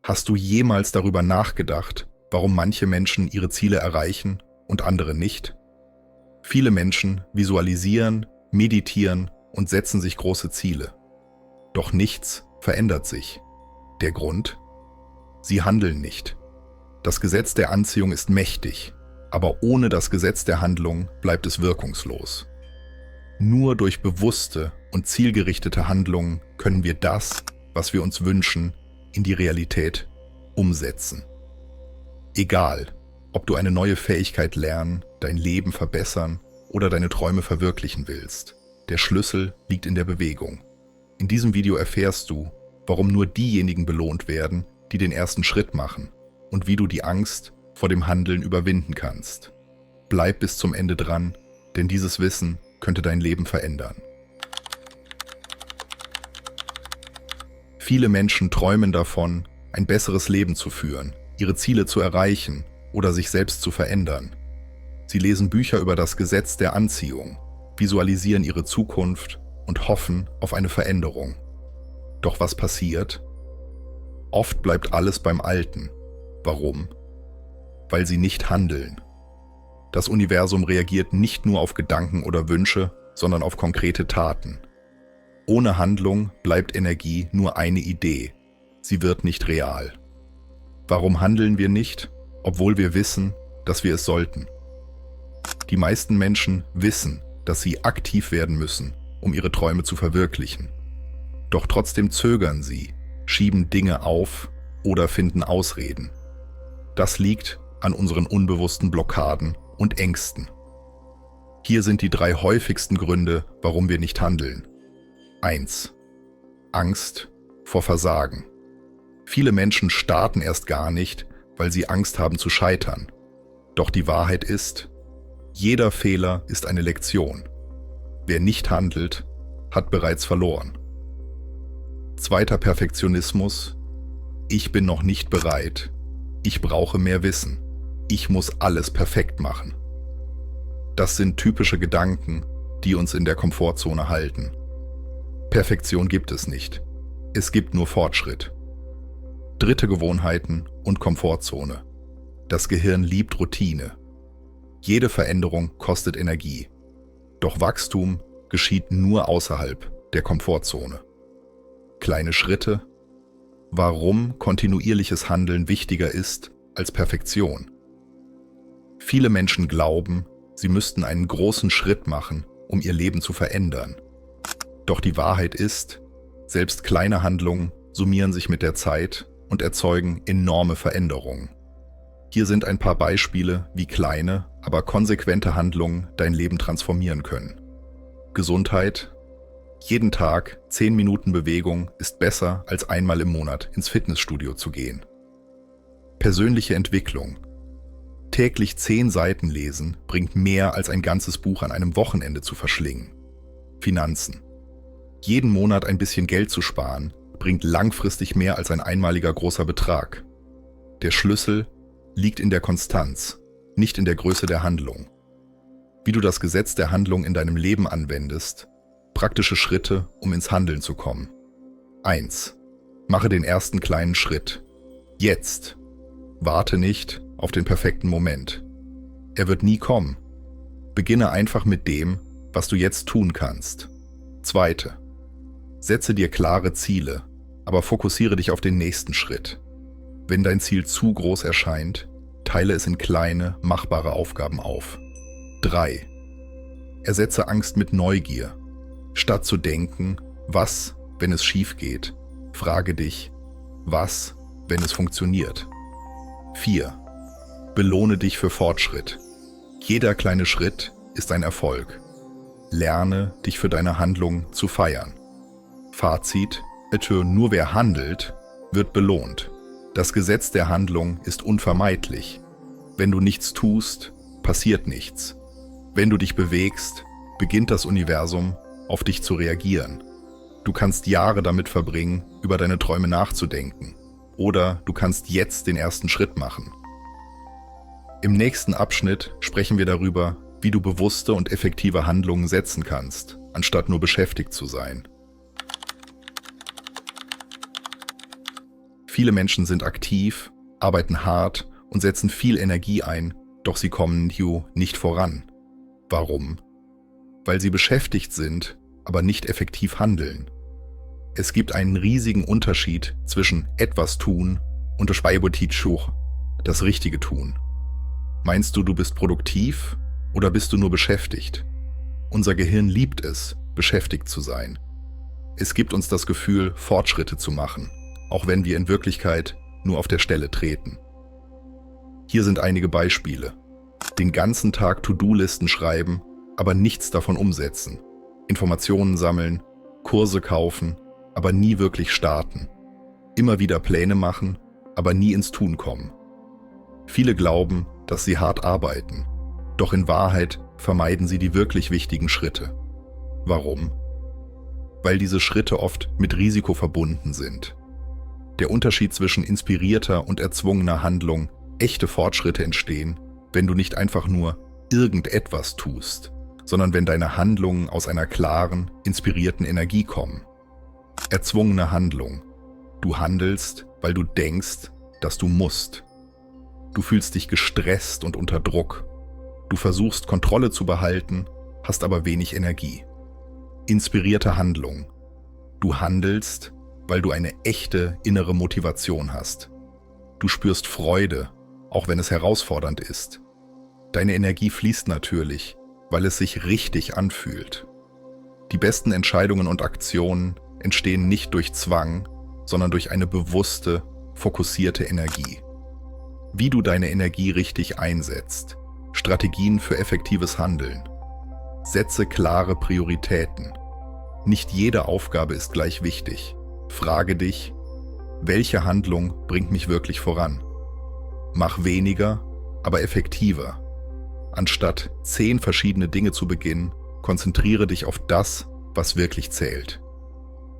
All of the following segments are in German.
Hast du jemals darüber nachgedacht, warum manche Menschen ihre Ziele erreichen und andere nicht? Viele Menschen visualisieren, meditieren und setzen sich große Ziele. Doch nichts verändert sich. Der Grund? Sie handeln nicht. Das Gesetz der Anziehung ist mächtig, aber ohne das Gesetz der Handlung bleibt es wirkungslos. Nur durch bewusste und zielgerichtete Handlungen können wir das, was wir uns wünschen, in die Realität umsetzen. Egal, ob du eine neue Fähigkeit lernen, dein Leben verbessern oder deine Träume verwirklichen willst, der Schlüssel liegt in der Bewegung. In diesem Video erfährst du, warum nur diejenigen belohnt werden, die den ersten Schritt machen und wie du die Angst vor dem Handeln überwinden kannst. Bleib bis zum Ende dran, denn dieses Wissen könnte dein Leben verändern. Viele Menschen träumen davon, ein besseres Leben zu führen, ihre Ziele zu erreichen oder sich selbst zu verändern. Sie lesen Bücher über das Gesetz der Anziehung, visualisieren ihre Zukunft und hoffen auf eine Veränderung. Doch was passiert? Oft bleibt alles beim Alten. Warum? Weil sie nicht handeln. Das Universum reagiert nicht nur auf Gedanken oder Wünsche, sondern auf konkrete Taten. Ohne Handlung bleibt Energie nur eine Idee. Sie wird nicht real. Warum handeln wir nicht, obwohl wir wissen, dass wir es sollten? Die meisten Menschen wissen, dass sie aktiv werden müssen, um ihre Träume zu verwirklichen. Doch trotzdem zögern sie, schieben Dinge auf oder finden Ausreden. Das liegt an unseren unbewussten Blockaden und Ängsten. Hier sind die 3 häufigsten Gründe, warum wir nicht handeln. 1. Angst vor Versagen. Viele Menschen starten erst gar nicht, weil sie Angst haben zu scheitern. Doch die Wahrheit ist, jeder Fehler ist eine Lektion. Wer nicht handelt, hat bereits verloren. 2. Perfektionismus. Ich bin noch nicht bereit. Ich brauche mehr Wissen. Ich muss alles perfekt machen. Das sind typische Gedanken, die uns in der Komfortzone halten. Perfektion gibt es nicht. Es gibt nur Fortschritt. 3. Gewohnheiten und Komfortzone. Das Gehirn liebt Routine. Jede Veränderung kostet Energie. Doch Wachstum geschieht nur außerhalb der Komfortzone. Kleine Schritte. Warum kontinuierliches Handeln wichtiger ist als Perfektion. Viele Menschen glauben, sie müssten einen großen Schritt machen, um ihr Leben zu verändern. Doch die Wahrheit ist, selbst kleine Handlungen summieren sich mit der Zeit und erzeugen enorme Veränderungen. Hier sind ein paar Beispiele, wie kleine, aber konsequente Handlungen dein Leben transformieren können. Gesundheit. Jeden Tag 10 Minuten Bewegung ist besser, als einmal im Monat ins Fitnessstudio zu gehen. Persönliche Entwicklung. Täglich 10 Seiten lesen bringt mehr als ein ganzes Buch an einem Wochenende zu verschlingen. Finanzen. Jeden Monat ein bisschen Geld zu sparen, bringt langfristig mehr als ein einmaliger großer Betrag. Der Schlüssel liegt in der Konstanz, nicht in der Größe der Handlung. Wie du das Gesetz der Handlung in deinem Leben anwendest, praktische Schritte, um ins Handeln zu kommen. 1. Mache den ersten kleinen Schritt. Jetzt. Warte nicht auf den perfekten Moment. Er wird nie kommen. Beginne einfach mit dem, was du jetzt tun kannst. 2. Setze dir klare Ziele, aber fokussiere dich auf den nächsten Schritt. Wenn dein Ziel zu groß erscheint, teile es in kleine, machbare Aufgaben auf. 3. Ersetze Angst mit Neugier. Statt zu denken, was, wenn es schief geht, frage dich, was, wenn es funktioniert. 4. Belohne dich für Fortschritt. Jeder kleine Schritt ist ein Erfolg. Lerne, dich für deine Handlung zu feiern. Fazit: nur wer handelt, wird belohnt. Das Gesetz der Handlung ist unvermeidlich. Wenn du nichts tust, passiert nichts. Wenn du dich bewegst, beginnt das Universum, auf dich zu reagieren. Du kannst Jahre damit verbringen, über deine Träume nachzudenken. Oder du kannst jetzt den ersten Schritt machen. Im nächsten Abschnitt sprechen wir darüber, wie du bewusste und effektive Handlungen setzen kannst, anstatt nur beschäftigt zu sein. Viele Menschen sind aktiv, arbeiten hart und setzen viel Energie ein, doch sie kommen nicht voran. Warum? Weil sie beschäftigt sind, aber nicht effektiv handeln. Es gibt einen riesigen Unterschied zwischen etwas tun und das Richtige tun. Meinst du, du bist produktiv oder bist du nur beschäftigt? Unser Gehirn liebt es, beschäftigt zu sein. Es gibt uns das Gefühl, Fortschritte zu machen, auch wenn wir in Wirklichkeit nur auf der Stelle treten. Hier sind einige Beispiele. Den ganzen Tag To-Do-Listen schreiben, aber nichts davon umsetzen. Informationen sammeln, Kurse kaufen, aber nie wirklich starten. Immer wieder Pläne machen, aber nie ins Tun kommen. Viele glauben, dass sie hart arbeiten, doch in Wahrheit vermeiden sie die wirklich wichtigen Schritte. Warum? Weil diese Schritte oft mit Risiko verbunden sind. Der Unterschied zwischen inspirierter und erzwungener Handlung: echte Fortschritte entstehen, wenn du nicht einfach nur irgendetwas tust, sondern wenn deine Handlungen aus einer klaren, inspirierten Energie kommen. Erzwungene Handlung: du handelst, weil du denkst, dass du musst. Du fühlst dich gestresst und unter Druck. Du versuchst, Kontrolle zu behalten, hast aber wenig Energie. Inspirierte Handlung: du handelst, weil du eine echte innere Motivation hast. Du spürst Freude, auch wenn es herausfordernd ist. Deine Energie fließt natürlich, weil es sich richtig anfühlt. Die besten Entscheidungen und Aktionen entstehen nicht durch Zwang, sondern durch eine bewusste, fokussierte Energie. Wie du deine Energie richtig einsetzt. Strategien für effektives Handeln. Setze klare Prioritäten. Nicht jede Aufgabe ist gleich wichtig. Frage dich, welche Handlung bringt mich wirklich voran? Mach weniger, aber effektiver. Anstatt 10 verschiedene Dinge zu beginnen, konzentriere dich auf das, was wirklich zählt.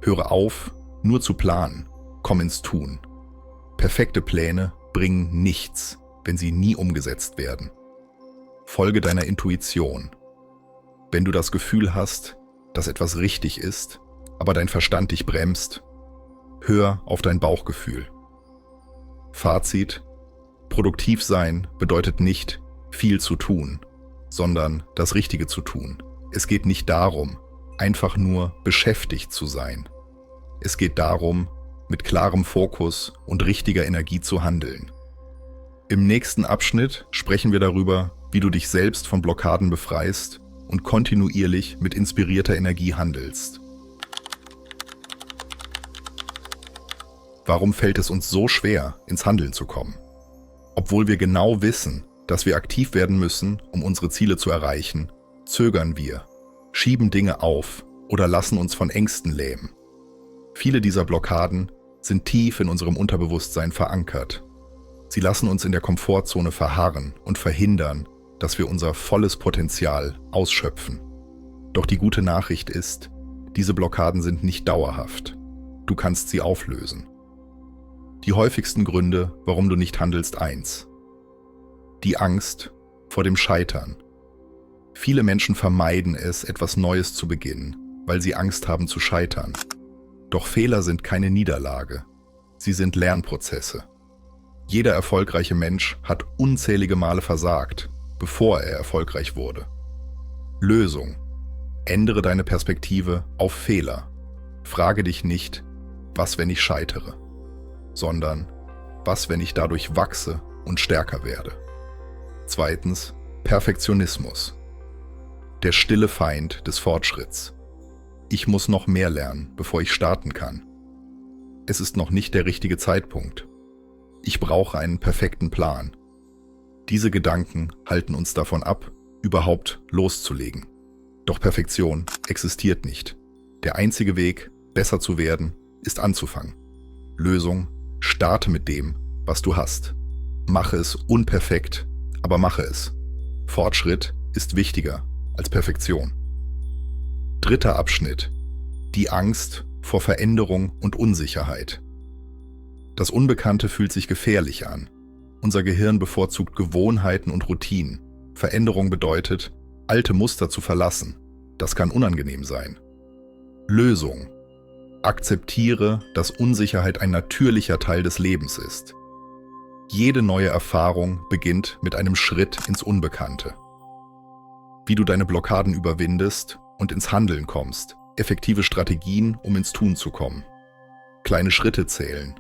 Höre auf, nur zu planen, komm ins Tun. Perfekte Pläne bringen nichts, wenn sie nie umgesetzt werden. Folge deiner Intuition. Wenn du das Gefühl hast, dass etwas richtig ist, aber dein Verstand dich bremst, hör auf dein Bauchgefühl. Fazit: Produktiv sein bedeutet nicht, viel zu tun, sondern das Richtige zu tun. Es geht nicht darum, einfach nur beschäftigt zu sein. Es geht darum, mit klarem Fokus und richtiger Energie zu handeln. Im nächsten Abschnitt sprechen wir darüber, wie du dich selbst von Blockaden befreist und kontinuierlich mit inspirierter Energie handelst. Warum fällt es uns so schwer, ins Handeln zu kommen? Obwohl wir genau wissen, dass wir aktiv werden müssen, um unsere Ziele zu erreichen, zögern wir, schieben Dinge auf oder lassen uns von Ängsten lähmen. Viele dieser Blockaden sind tief in unserem Unterbewusstsein verankert. Sie lassen uns in der Komfortzone verharren und verhindern, dass wir unser volles Potenzial ausschöpfen. Doch die gute Nachricht ist, diese Blockaden sind nicht dauerhaft. Du kannst sie auflösen. Die häufigsten Gründe, warum du nicht handelst: 1. Die Angst vor dem Scheitern. Viele Menschen vermeiden es, etwas Neues zu beginnen, weil sie Angst haben zu scheitern. Doch Fehler sind keine Niederlage. Sie sind Lernprozesse. Jeder erfolgreiche Mensch hat unzählige Male versagt, bevor er erfolgreich wurde. Lösung: Ändere deine Perspektive auf Fehler. Frage dich nicht, was, wenn ich scheitere, sondern was, wenn ich dadurch wachse und stärker werde. 2. Perfektionismus. Der stille Feind des Fortschritts. Ich muss noch mehr lernen, bevor ich starten kann. Es ist noch nicht der richtige Zeitpunkt. Ich brauche einen perfekten Plan. Diese Gedanken halten uns davon ab, überhaupt loszulegen. Doch Perfektion existiert nicht. Der einzige Weg, besser zu werden, ist anzufangen. Lösung: Starte mit dem, was du hast. Mache es unperfekt, aber mache es. Fortschritt ist wichtiger als Perfektion. 3. Abschnitt: Die Angst vor Veränderung und Unsicherheit. Das Unbekannte fühlt sich gefährlich an. Unser Gehirn bevorzugt Gewohnheiten und Routinen. Veränderung bedeutet, alte Muster zu verlassen. Das kann unangenehm sein. Lösung: Akzeptiere, dass Unsicherheit ein natürlicher Teil des Lebens ist. Jede neue Erfahrung beginnt mit einem Schritt ins Unbekannte. Wie du deine Blockaden überwindest und ins Handeln kommst, effektive Strategien, um ins Tun zu kommen. Kleine Schritte zählen.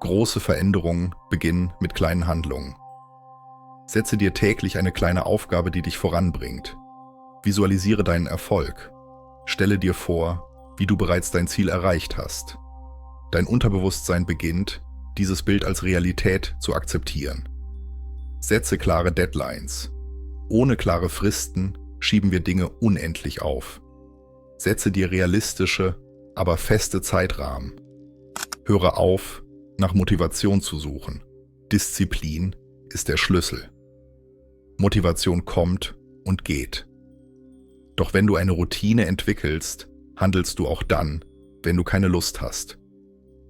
Große Veränderungen beginnen mit kleinen Handlungen. Setze dir täglich eine kleine Aufgabe, die dich voranbringt. Visualisiere deinen Erfolg. Stelle dir vor, wie du bereits dein Ziel erreicht hast. Dein Unterbewusstsein beginnt, dieses Bild als Realität zu akzeptieren. Setze klare Deadlines. Ohne klare Fristen schieben wir Dinge unendlich auf. Setze dir realistische, aber feste Zeitrahmen. Höre auf, nach Motivation zu suchen. Disziplin ist der Schlüssel. Motivation kommt und geht. Doch wenn du eine Routine entwickelst, handelst du auch dann, wenn du keine Lust hast.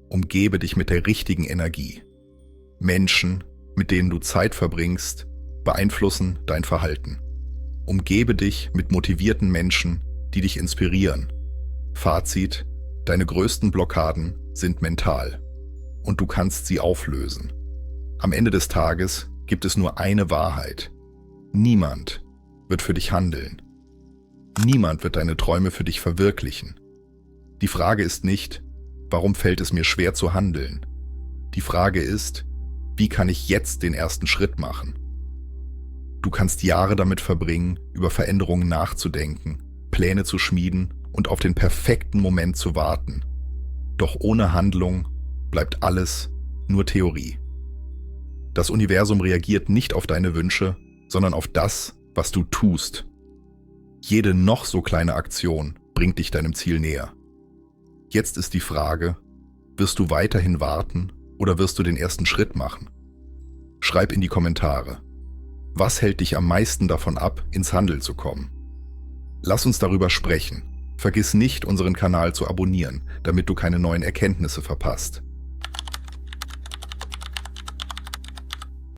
Umgebe dich mit der richtigen Energie. Menschen, mit denen du Zeit verbringst, beeinflussen dein Verhalten. Umgebe dich mit motivierten Menschen, die dich inspirieren. Fazit: Deine größten Blockaden sind mental und du kannst sie auflösen. Am Ende des Tages gibt es nur eine Wahrheit. Niemand wird für dich handeln. Niemand wird deine Träume für dich verwirklichen. Die Frage ist nicht, warum fällt es mir schwer zu handeln? Die Frage ist, wie kann ich jetzt den ersten Schritt machen? Du kannst Jahre damit verbringen, über Veränderungen nachzudenken, Pläne zu schmieden und auf den perfekten Moment zu warten. Doch ohne Handlung bleibt alles nur Theorie. Das Universum reagiert nicht auf deine Wünsche, sondern auf das, was du tust. Jede noch so kleine Aktion bringt dich deinem Ziel näher. Jetzt ist die Frage, wirst du weiterhin warten oder wirst du den ersten Schritt machen? Schreib in die Kommentare. Was hält dich am meisten davon ab, ins Handeln zu kommen? Lass uns darüber sprechen. Vergiss nicht, unseren Kanal zu abonnieren, damit du keine neuen Erkenntnisse verpasst.